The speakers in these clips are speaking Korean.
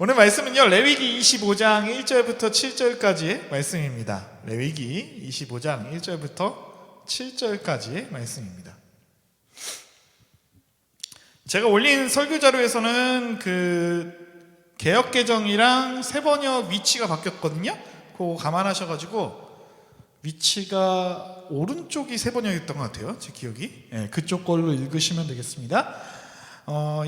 오늘 말씀은요, 레위기 25장 1절부터 7절까지의 말씀입니다. 레위기 25장 1절부터 7절까지의 말씀입니다. 제가 올린 설교 자료에서는 그 개역개정이랑 세번역 위치가 바뀌었거든요. 그거 감안하셔가지고 위치가 오른쪽이 세번역이었던 것 같아요. 제 기억이. 그쪽 걸로 읽으시면 되겠습니다.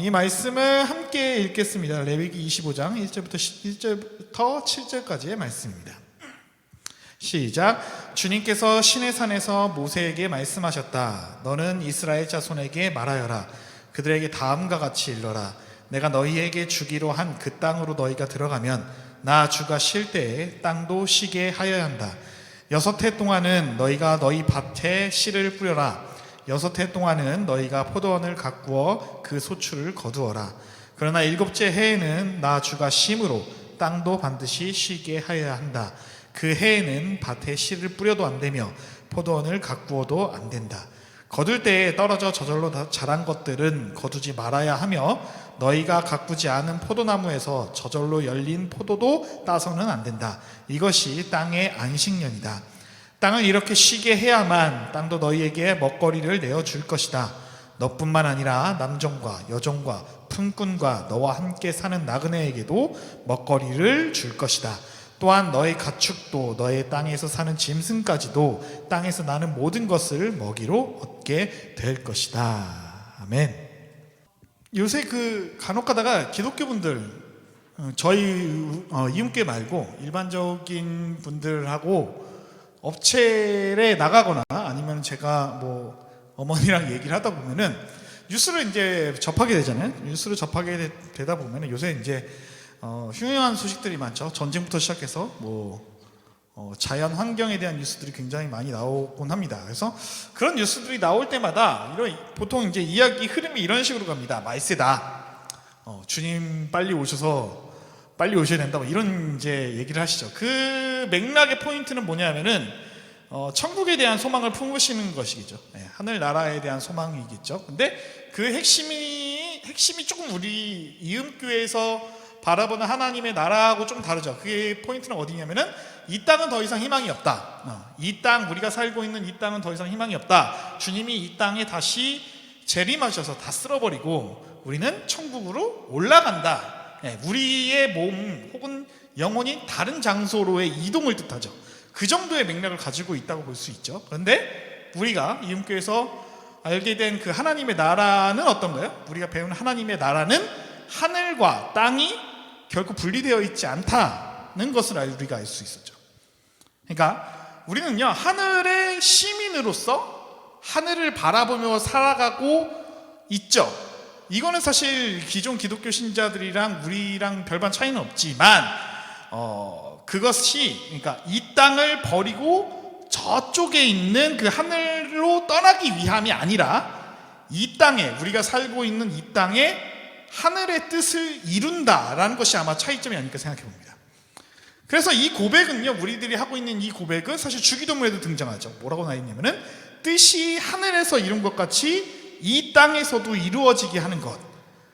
이 말씀을 함께 읽겠습니다. 레위기 25장 1절부터 7절까지의 말씀입니다. 시작. 주님께서 시내산에서 모세에게 말씀하셨다. 너는 이스라엘 자손에게 말하여라. 그들에게 다음과 같이 일러라. 내가 너희에게 주기로 한 그 땅으로 너희가 들어가면 나 주가 쉴 때에 땅도 쉬게 하여야 한다. 6해 동안은 너희가 너희 밭에 씨를 뿌려라. 6해 동안은 너희가 포도원을 가꾸어 그 소출을 거두어라. 그러나 7째 해에는 나 주가 쉼으로 땅도 반드시 쉬게 하여야 한다. 그 해에는 밭에 씨를 뿌려도 안 되며 포도원을 가꾸어도 안 된다. 거둘 때에 떨어져 저절로 자란 것들은 거두지 말아야 하며 너희가 가꾸지 않은 포도나무에서 저절로 열린 포도도 따서는 안 된다. 이것이 땅의 안식년이다. 땅을 이렇게 쉬게 해야만 땅도 너희에게 먹거리를 내어줄 것이다. 너뿐만 아니라 남종과 여종과 품꾼과 너와 함께 사는 나그네에게도 먹거리를 줄 것이다. 또한 너의 가축도 너의 땅에서 사는 짐승까지도 땅에서 나는 모든 것을 먹이로 얻게 될 것이다. 아멘. 요새 간혹 가다가 기독교분들 저희 이웃교회 말고 일반적인 분들하고 업체에 나가거나 아니면 제가 어머니랑 얘기를 하다 보면은 뉴스를 이제 접하게 되잖아요. 뉴스를 접하게 되다 보면은 요새 이제 흉흉한 소식들이 많죠. 전쟁부터 시작해서 자연 환경에 대한 뉴스들이 굉장히 많이 나오곤 합니다. 그래서 그런 뉴스들이 나올 때마다 보통 이제 이야기 흐름이 이런 식으로 갑니다. 말세다. 주님 빨리 오셔야 된다. 이런 이제 얘기를 하시죠. 그 맥락의 포인트는 뭐냐면은 천국에 대한 소망을 품으시는 것이겠죠. 하늘나라에 대한 소망이겠죠. 근데 그 핵심이 조금 우리 이음교회에서 바라보는 하나님의 나라하고 좀 다르죠. 그게 포인트는 어디냐면은 이 땅은 더 이상 희망이 없다. 이 땅, 우리가 살고 있는 이 땅은 더 이상 희망이 없다. 주님이 이 땅에 다시 재림하셔서 다 쓸어버리고 우리는 천국으로 올라간다. 우리의 몸 혹은 영혼이 다른 장소로의 이동을 뜻하죠. 그 정도의 맥락을 가지고 있다고 볼 수 있죠. 그런데 우리가 이음교회에서 알게 된 그 하나님의 나라는 어떤가요? 우리가 배운 하나님의 나라는 하늘과 땅이 결코 분리되어 있지 않다는 것을 우리가 알 수 있었죠. 그러니까 우리는요, 하늘의 시민으로서 하늘을 바라보며 살아가고 있죠. 이거는 사실 기존 기독교 신자들이랑 우리랑 별반 차이는 없지만 그것이 그러니까 이 땅을 버리고 저쪽에 있는 그 하늘로 떠나기 위함이 아니라 이 땅에 우리가 살고 있는 이 땅에 하늘의 뜻을 이룬다라는 것이 아마 차이점이 아닐까 생각해 봅니다. 그래서 이 고백은요, 우리들이 하고 있는 이 고백은 사실 주기도문에도 등장하죠. 뭐라고 나와 있냐면은 뜻이 하늘에서 이룬 것 같이 이 땅에서도 이루어지게 하는 것.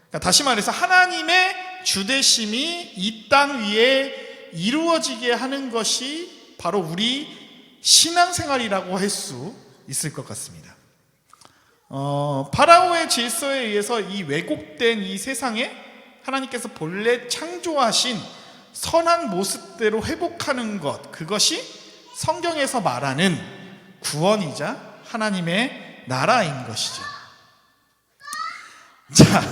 그러니까 다시 말해서 하나님의 주대심이 이 땅 위에 이루어지게 하는 것이 바로 우리 신앙생활이라고 할 수 있을 것 같습니다. 파라오의 질서에 의해서 이 왜곡된 이 세상에 하나님께서 본래 창조하신 선한 모습대로 회복하는 것, 그것이 성경에서 말하는 구원이자 하나님의 나라인 것이죠. 자,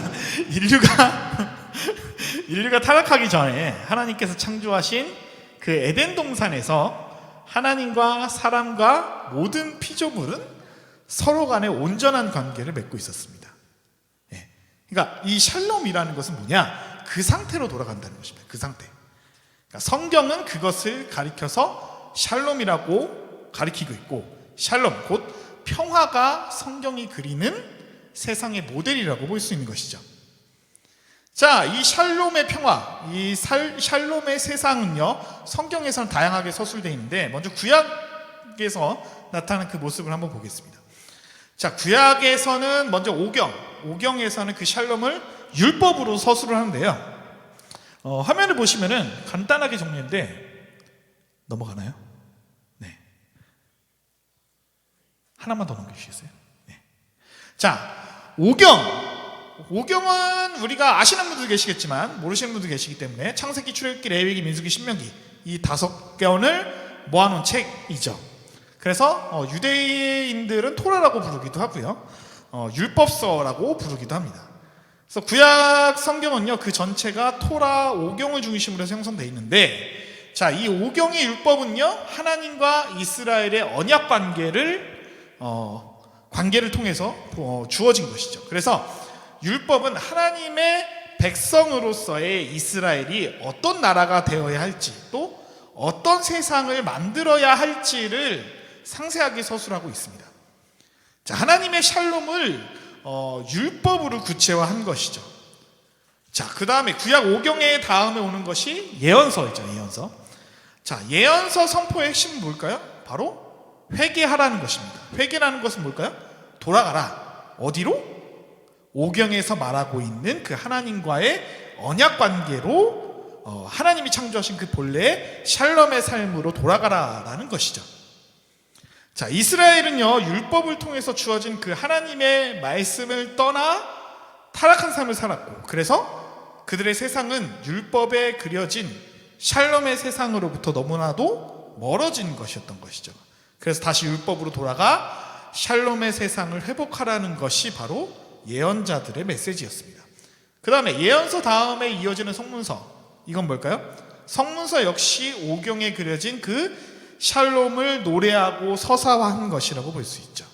인류가 타락하기 전에 하나님께서 창조하신 그 에덴 동산에서 하나님과 사람과 모든 피조물은 서로 간에 온전한 관계를 맺고 있었습니다. 그러니까 이 샬롬이라는 것은 뭐냐? 그 상태로 돌아간다는 것입니다. 그 상태. 그러니까 성경은 그것을 가리켜서 샬롬이라고 가리키고 있고, 샬롬 곧 평화가 성경이 그리는 세상의 모델이라고 볼 수 있는 것이죠. 자, 이 샬롬의 평화, 이 샬롬의 세상은요, 성경에서는 다양하게 서술되어 있는데 먼저 구약에서 나타나는 그 모습을 한번 보겠습니다. 자, 구약에서는 먼저 오경에서는 그 샬롬을 율법으로 서술을 하는데요. 화면을 보시면은 간단하게 정리인데 넘어가나요? 네. 하나만 더 넘겨주시겠어요? 네. 자, 오경은 우리가 아시는 분도 계시겠지만 모르시는 분도 계시기 때문에 창세기, 출애굽기, 레위기, 민수기, 신명기 이 5권을 모아놓은 책이죠. 그래서 유대인들은 토라라고 부르기도 하고요, 율법서라고 부르기도 합니다. 그래서 구약 성경은요, 그 전체가 토라 5경을 중심으로 해서 형성되어 있는데, 자, 이 5경의 율법은요, 하나님과 이스라엘의 언약 관계를 통해서 주어진 것이죠. 그래서 율법은 하나님의 백성으로서의 이스라엘이 어떤 나라가 되어야 할지, 또 어떤 세상을 만들어야 할지를 상세하게 서술하고 있습니다. 자, 하나님의 샬롬을 율법으로 구체화한 것이죠. 자, 그 다음에 구약 5경의 다음에 오는 것이 예언서이죠. 예언서. 자, 예언서 선포의 핵심은 뭘까요? 바로 회개하라는 것입니다. 회개라는 것은 뭘까요? 돌아가라. 어디로? 5경에서 말하고 있는 그 하나님과의 언약 관계로, 하나님이 창조하신 그 본래의 샬롬의 삶으로 돌아가라라는 것이죠. 자, 이스라엘은요, 율법을 통해서 주어진 그 하나님의 말씀을 떠나 타락한 삶을 살았고, 그래서 그들의 세상은 율법에 그려진 샬롬의 세상으로부터 너무나도 멀어진 것이었던 것이죠. 그래서 다시 율법으로 돌아가 샬롬의 세상을 회복하라는 것이 바로 예언자들의 메시지였습니다. 그 다음에 예언서 다음에 이어지는 성문서, 이건 뭘까요? 성문서 역시 5경에 그려진 그 샬롬을 노래하고 서사화한 것이라고 볼 수 있죠.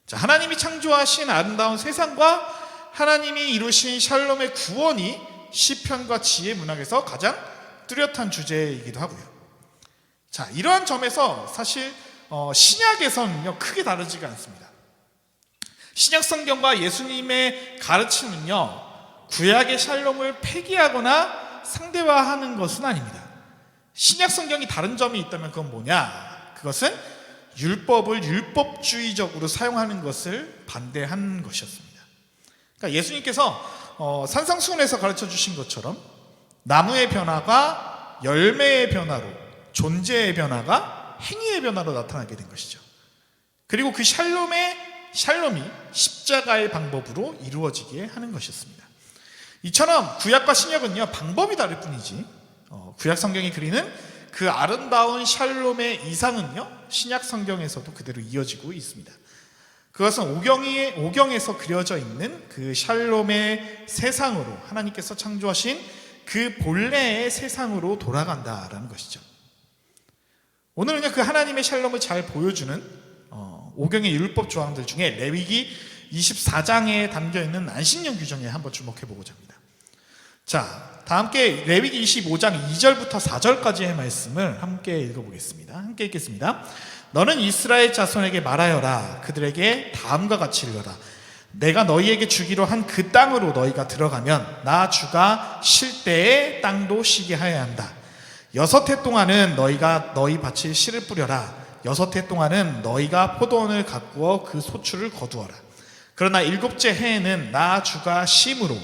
자, 하나님이 창조하신 아름다운 세상과 하나님이 이루신 샬롬의 구원이 시편과 지혜 문학에서 가장 뚜렷한 주제이기도 하고요. 자, 이러한 점에서 사실 신약에서는요, 크게 다르지가 않습니다. 신약 성경과 예수님의 가르침은요, 구약의 샬롬을 폐기하거나 상대화하는 것은 아닙니다. 신약 성경이 다른 점이 있다면 그건 뭐냐? 그것은 율법을 율법주의적으로 사용하는 것을 반대한 것이었습니다. 그러니까 예수님께서 산상수훈에서 가르쳐 주신 것처럼 나무의 변화가 열매의 변화로, 존재의 변화가 행위의 변화로 나타나게 된 것이죠. 그리고 그 샬롬이 십자가의 방법으로 이루어지게 하는 것이었습니다. 이처럼 구약과 신약은요, 방법이 다를 뿐이지, 구약 성경이 그리는 그 아름다운 샬롬의 이상은요, 신약 성경에서도 그대로 이어지고 있습니다. 그것은 오경에서 그려져 있는 그 샬롬의 세상으로, 하나님께서 창조하신 그 본래의 세상으로 돌아간다라는 것이죠. 오늘은요, 그 하나님의 샬롬을 잘 보여주는 오경의 율법 조항들 중에 레위기 24장에 담겨있는 안식년 규정에 한번 주목해보고자 합니다. 자, 다 함께 레위기 25장 2절부터 4절까지의 말씀을 함께 읽어보겠습니다. 함께 읽겠습니다. 너는 이스라엘 자손에게 말하여라. 그들에게 다음과 같이 일러라. 내가 너희에게 주기로 한 그 땅으로 너희가 들어가면 나 주가 쉴 때에 땅도 쉬게 하여야 한다. 6해 동안은 너희가 너희 밭에 씨를 뿌려라. 6해 동안은 너희가 포도원을 가꾸어 그 소출을 거두어라. 그러나 7째 해에는 나 주가 쉼으로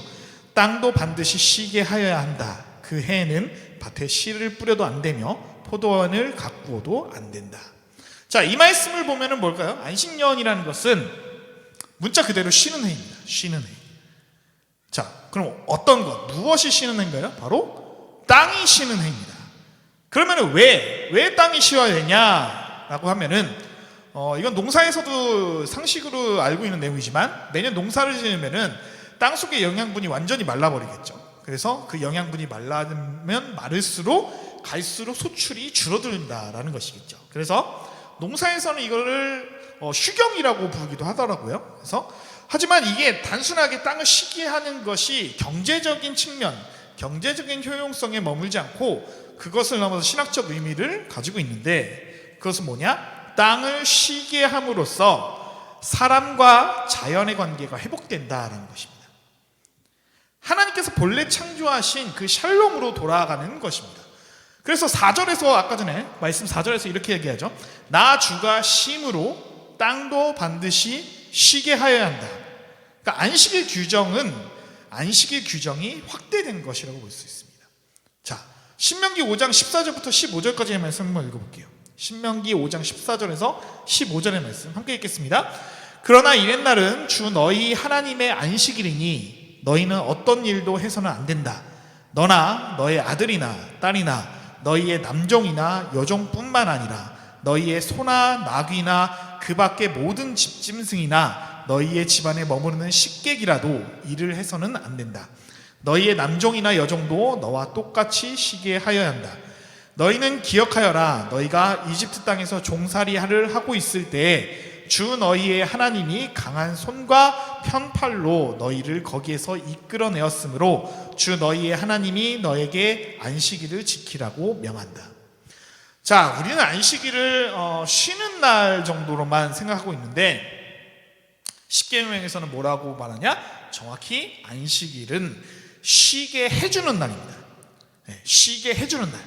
땅도 반드시 쉬게 하여야 한다. 그 해에는 밭에 씨를 뿌려도 안 되며 포도원을 가꾸어도 안 된다. 자, 이 말씀을 보면은 뭘까요? 안식년이라는 것은 문자 그대로 쉬는 해입니다. 쉬는 해. 자, 그럼 어떤 것, 무엇이 쉬는 해인가요? 바로 땅이 쉬는 해입니다. 그러면은 왜 땅이 쉬어야 되냐라고 하면은 이건 농사에서도 상식으로 알고 있는 내용이지만, 매년 농사를 지으면은 땅속의 영양분이 완전히 말라버리겠죠. 그래서 그 영양분이 말라면 마를수록 갈수록 소출이 줄어든다라는 것이겠죠. 그래서 농사에서는 이거를 휴경이라고 부르기도 하더라고요. 그래서 하지만 이게 단순하게 땅을 쉬게 하는 것이 경제적인 측면, 경제적인 효용성에 머물지 않고 그것을 넘어서 신학적 의미를 가지고 있는데, 그것은 뭐냐? 땅을 쉬게 함으로써 사람과 자연의 관계가 회복된다라는 것입니다. 하나님께서 본래 창조하신 그 샬롬으로 돌아가는 것입니다. 그래서 4절에서, 아까 전에 말씀 4절에서 이렇게 얘기하죠. 나 주가 쉼으로 땅도 반드시 쉬게 하여야 한다. 그러니까 안식의 규정이 확대된 것이라고 볼 수 있습니다. 자, 신명기 5장 14절부터 15절까지의 말씀 한번 읽어볼게요. 신명기 5장 14절에서 15절의 말씀 함께 읽겠습니다. 그러나 이튿날은 주 너희 하나님의 안식일이니 너희는 어떤 일도 해서는 안 된다. 너나 너의 아들이나 딸이나 너희의 남종이나 여종뿐만 아니라 너희의 소나 나귀나 그 밖의 모든 집짐승이나 너희의 집안에 머무르는 식객이라도 일을 해서는 안 된다. 너희의 남종이나 여종도 너와 똑같이 쉬게 하여야 한다. 너희는 기억하여라. 너희가 이집트 땅에서 종살이를 하고 있을 때에 주 너희의 하나님이 강한 손과 편팔로 너희를 거기에서 이끌어내었으므로 주 너희의 하나님이 너에게 안식일을 지키라고 명한다. 자, 우리는 안식일을 쉬는 날 정도로만 생각하고 있는데 십계명에서는 뭐라고 말하냐? 정확히 안식일은 쉬게 해주는 날입니다. 네, 쉬게 해주는 날.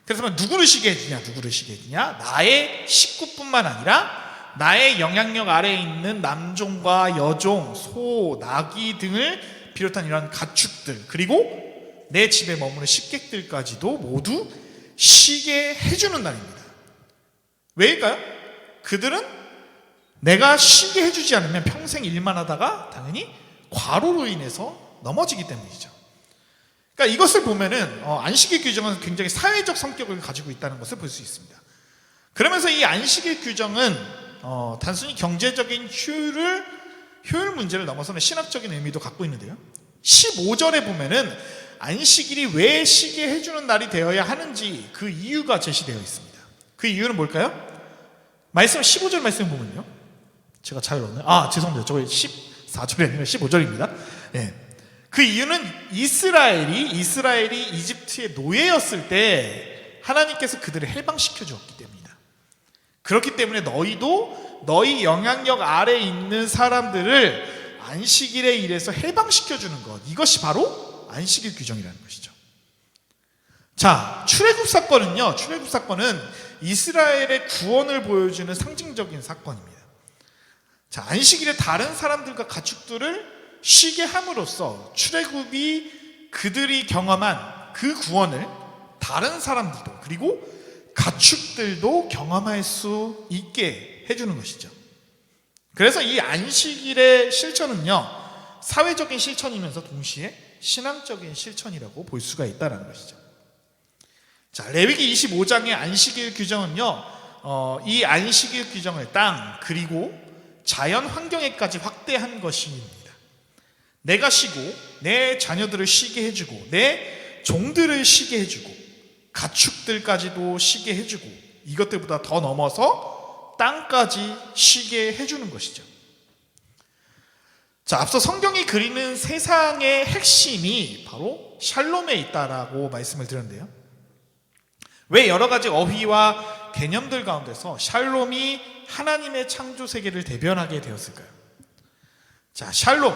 그래서 누구를 쉬게 해주냐? 누구를 쉬게 해주냐? 나의 식구뿐만 아니라 나의 영향력 아래에 있는 남종과 여종, 소, 나귀 등을 비롯한 이런 가축들, 그리고 내 집에 머무는 식객들까지도 모두 쉬게 해주는 날입니다. 왜일까요? 그들은 내가 쉬게 해주지 않으면 평생 일만 하다가 당연히 과로로 인해서 넘어지기 때문이죠. 그러니까 이것을 보면은 안식일 규정은 굉장히 사회적 성격을 가지고 있다는 것을 볼 수 있습니다. 그러면서 이 안식일 규정은 단순히 경제적인 효율 문제를 넘어서는 신학적인 의미도 갖고 있는데요. 15절에 보면은 안식일이 왜 쉬게 해주는 날이 되어야 하는지 그 이유가 제시되어 있습니다. 그 이유는 뭘까요? 말씀 15절 말씀 보면요. 제가 잘 넣었네요. 죄송합니다. 저거 14절이 아니라 15절입니다. 예. 그 이유는 이스라엘이 이집트의 노예였을 때 하나님께서 그들을 해방시켜 주었기 때문이다. 그렇기 때문에 너희도 너희 영향력 아래에 있는 사람들을 안식일에 일해서 해방시켜 주는 것, 이것이 바로 안식일 규정이라는 것이죠. 자, 출애굽 사건은 이스라엘의 구원을 보여주는 상징적인 사건입니다. 자, 안식일에 다른 사람들과 가축들을 쉬게 함으로써 출애굽이 그들이 경험한 그 구원을 다른 사람들도 그리고 가축들도 경험할 수 있게 해주는 것이죠. 그래서 이 안식일의 실천은요, 사회적인 실천이면서 동시에 신앙적인 실천이라고 볼 수가 있다는 것이죠. 자, 레위기 25장의 안식일 규정은요, 이 안식일 규정을 땅 그리고 자연 환경에까지 확대한 것입니다. 내가 쉬고 내 자녀들을 쉬게 해주고 내 종들을 쉬게 해주고 가축들까지도 쉬게 해주고 이것들보다 더 넘어서 땅까지 쉬게 해주는 것이죠. 자, 앞서 성경이 그리는 세상의 핵심이 바로 샬롬에 있다라고 말씀을 드렸는데요. 왜 여러 가지 어휘와 개념들 가운데서 샬롬이 하나님의 창조 세계를 대변하게 되었을까요? 자, 샬롬,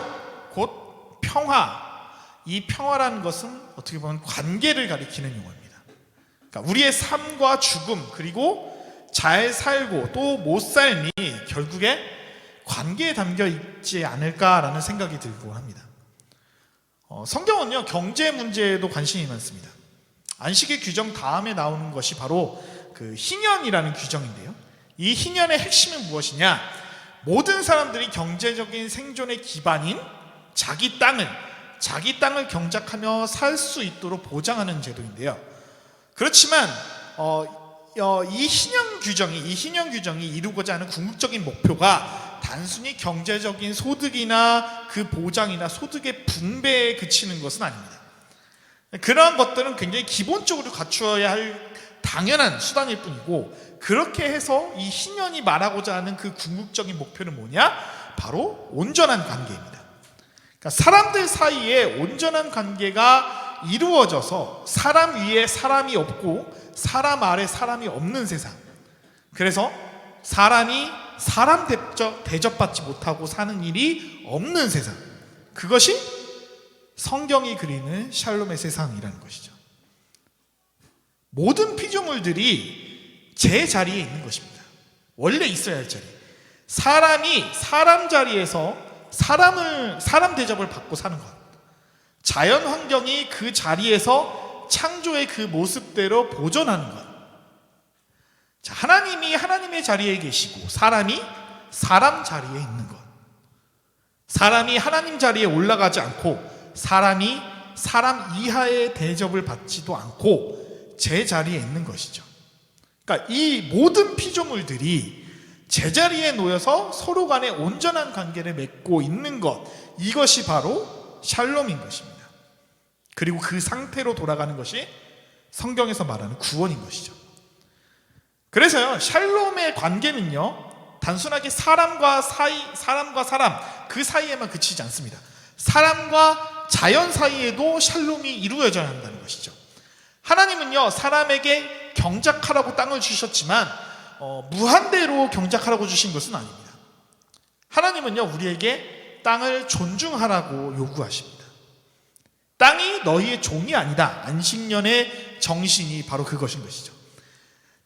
곧 평화. 이 평화라는 것은 어떻게 보면 관계를 가리키는 용어입니다. 그러니까 우리의 삶과 죽음, 그리고 잘 살고 또 못 삶이 결국에 관계에 담겨 있지 않을까라는 생각이 들고 합니다. 성경은요, 경제 문제에도 관심이 많습니다. 안식일 규정 다음에 나오는 것이 바로 그 희년이라는 규정인데요. 이 희년의 핵심은 무엇이냐? 모든 사람들이 경제적인 생존의 기반인 자기 땅을 경작하며 살 수 있도록 보장하는 제도인데요. 그렇지만 이 희년 규정이 이루고자 하는 궁극적인 목표가 단순히 경제적인 소득이나 그 보장이나 소득의 분배에 그치는 것은 아닙니다. 그러한 것들은 굉장히 기본적으로 갖추어야 할 당연한 수단일 뿐이고, 그렇게 해서 이 희년이 말하고자 하는 그 궁극적인 목표는 뭐냐? 바로 온전한 관계입니다. 그러니까 사람들 사이에 온전한 관계가 이루어져서 사람 위에 사람이 없고 사람 아래 사람이 없는 세상, 그래서 사람이 사람 대접받지 못하고 사는 일이 없는 세상, 그것이 성경이 그리는 샬롬의 세상이라는 것이죠. 모든 피조물들이 제 자리에 있는 것입니다. 원래 있어야 할 자리. 사람이 사람 자리에서 사람 대접을 받고 사는 것, 자연 환경이 그 자리에서 창조의 그 모습대로 보존하는 것. 자, 하나님이 하나님의 자리에 계시고 사람이 사람 자리에 있는 것. 사람이 하나님 자리에 올라가지 않고 사람이 사람 이하의 대접을 받지도 않고 제 자리에 있는 것이죠. 그러니까 이 모든 피조물들이 제자리에 놓여서 서로 간에 온전한 관계를 맺고 있는 것, 이것이 바로 샬롬인 것입니다. 그리고 그 상태로 돌아가는 것이 성경에서 말하는 구원인 것이죠. 그래서요, 샬롬의 관계는요, 단순하게 사람과 사람 그 사이에만 그치지 않습니다. 사람과 자연 사이에도 샬롬이 이루어져야 한다는 것이죠. 하나님은요, 사람에게 경작하라고 땅을 주셨지만 무한대로 경작하라고 주신 것은 아닙니다. 하나님은요, 우리에게 땅을 존중하라고 요구하십니다. 땅이 너희의 종이 아니다. 안식년의 정신이 바로 그것인 것이죠.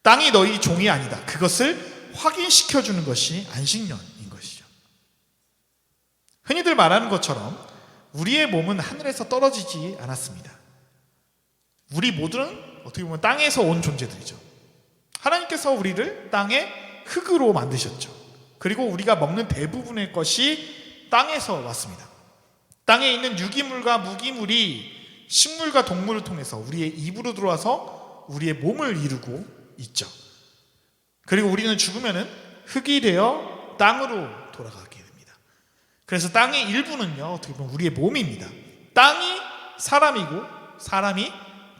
땅이 너희 종이 아니다. 그것을 확인시켜주는 것이 안식년인 것이죠. 흔히들 말하는 것처럼 우리의 몸은 하늘에서 떨어지지 않았습니다. 우리 모두는 어떻게 보면 땅에서 온 존재들이죠. 하나님께서 우리를 땅의 흙으로 만드셨죠. 그리고 우리가 먹는 대부분의 것이 땅에서 왔습니다. 땅에 있는 유기물과 무기물이 식물과 동물을 통해서 우리의 입으로 들어와서 우리의 몸을 이루고 있죠. 그리고 우리는 죽으면은 흙이 되어 땅으로 돌아가게 됩니다. 그래서 땅의 일부는요, 어떻게 보면 우리의 몸입니다. 땅이 사람이고 사람이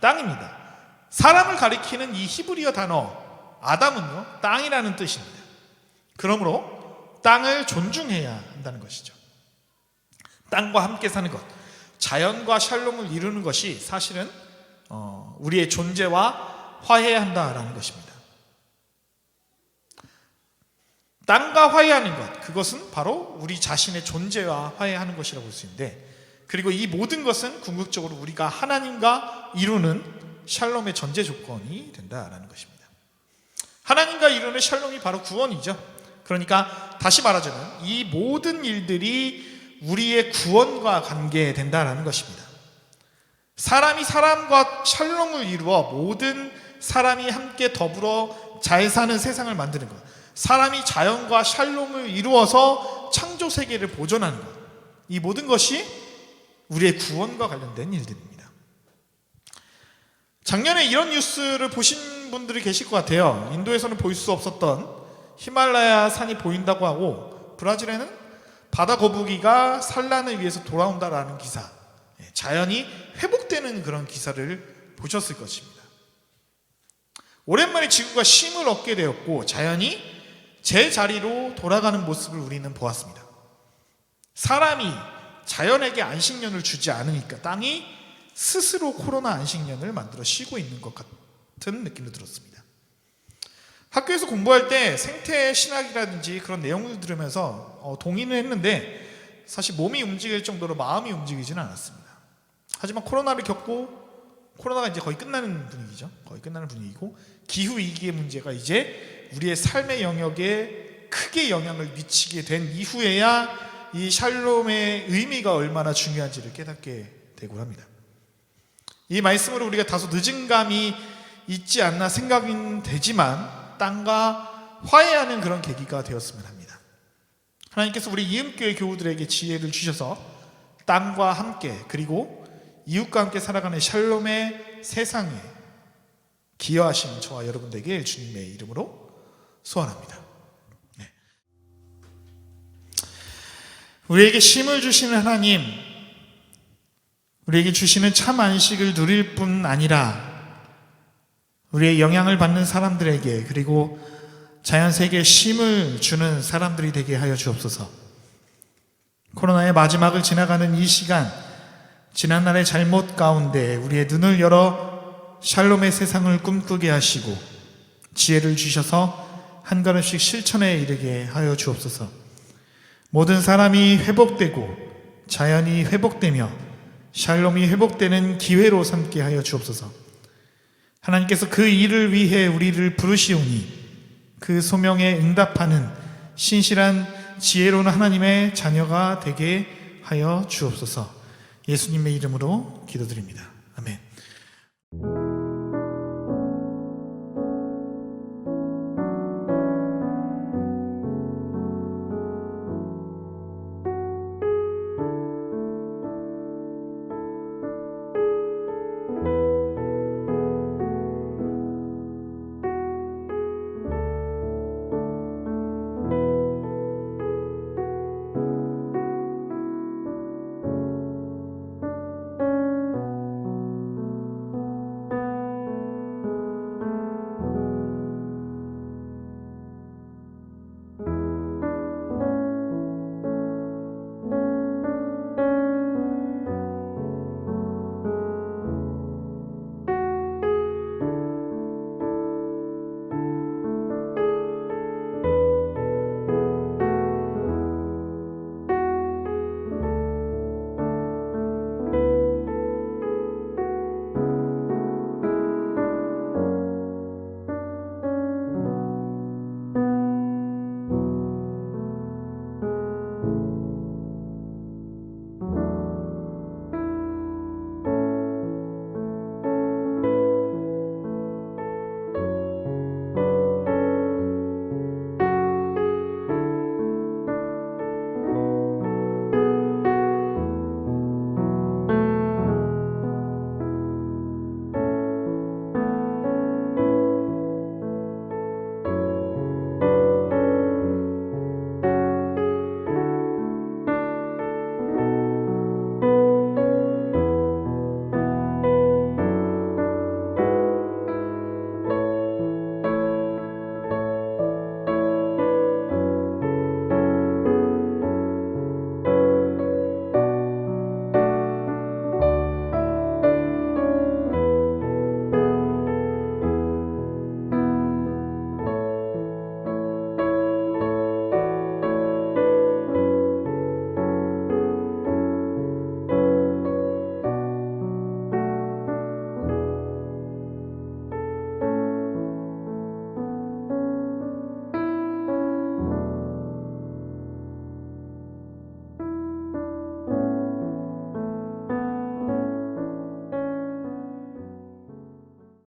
땅입니다. 사람을 가리키는 이 히브리어 단어 아담은요, 땅이라는 뜻입니다. 그러므로 땅을 존중해야 한다는 것이죠. 땅과 함께 사는 것, 자연과 샬롬을 이루는 것이 사실은 우리의 존재와 화해해야 한다라는 것입니다. 땅과 화해하는 것, 그것은 바로 우리 자신의 존재와 화해하는 것이라고 볼 수 있는데, 그리고 이 모든 것은 궁극적으로 우리가 하나님과 이루는 샬롬의 전제 조건이 된다라는 것입니다. 하나님과 이루는 샬롬이 바로 구원이죠. 그러니까 다시 말하자면 이 모든 일들이 우리의 구원과 관계된다라는 것입니다. 사람이 사람과 샬롬을 이루어 모든 사람이 함께 더불어 잘 사는 세상을 만드는 것, 사람이 자연과 샬롬을 이루어서 창조 세계를 보존하는 것, 이 모든 것이 우리의 구원과 관련된 일들입니다. 작년에 이런 뉴스를 보신 분들이 계실 것 같아요. 인도에서는 볼 수 없었던 히말라야 산이 보인다고 하고, 브라질에는 바다 거북이가 산란을 위해서 돌아온다라는 기사, 자연이 회복되는 그런 기사를 보셨을 것입니다. 오랜만에 지구가 쉼을 얻게 되었고 자연이 제자리로 돌아가는 모습을 우리는 보았습니다. 사람이 자연에게 안식년을 주지 않으니까 땅이 스스로 코로나 안식년을 만들어 쉬고 있는 것 같은 느낌도 들었습니다. 학교에서 공부할 때 생태 신학이라든지 그런 내용을 들으면서 동의는 했는데 사실 몸이 움직일 정도로 마음이 움직이지는 않았습니다. 하지만 코로나를 겪고, 코로나가 이제 거의 끝나는 분위기죠. 거의 끝나는 분위기고, 기후위기의 문제가 이제 우리의 삶의 영역에 크게 영향을 미치게 된 이후에야 이 샬롬의 의미가 얼마나 중요한지를 깨닫게 되고 합니다. 이 말씀으로 우리가 다소 늦은 감이 있지 않나 생각은 되지만 땅과 화해하는 그런 계기가 되었으면 합니다. 하나님께서 우리 이음교회 교우들에게 지혜를 주셔서 땅과 함께, 그리고 이웃과 함께 살아가는 샬롬의 세상에 기여하시는 저와 여러분들에게 주님의 이름으로 소원합니다. 네. 우리에게 쉼을 주시는 하나님, 우리에게 주시는 참 안식을 누릴 뿐 아니라 우리의 영향을 받는 사람들에게, 그리고 자연세계에 쉼을 주는 사람들이 되게 하여 주옵소서. 코로나의 마지막을 지나가는 이 시간, 지난날의 잘못 가운데 우리의 눈을 열어 샬롬의 세상을 꿈꾸게 하시고 지혜를 주셔서 한 걸음씩 실천에 이르게 하여 주옵소서. 모든 사람이 회복되고 자연이 회복되며 샬롬이 회복되는 기회로 삼게 하여 주옵소서. 하나님께서 그 일을 위해 우리를 부르시오니 그 소명에 응답하는 신실한 지혜로운 하나님의 자녀가 되게 하여 주옵소서. 예수님의 이름으로 기도드립니다.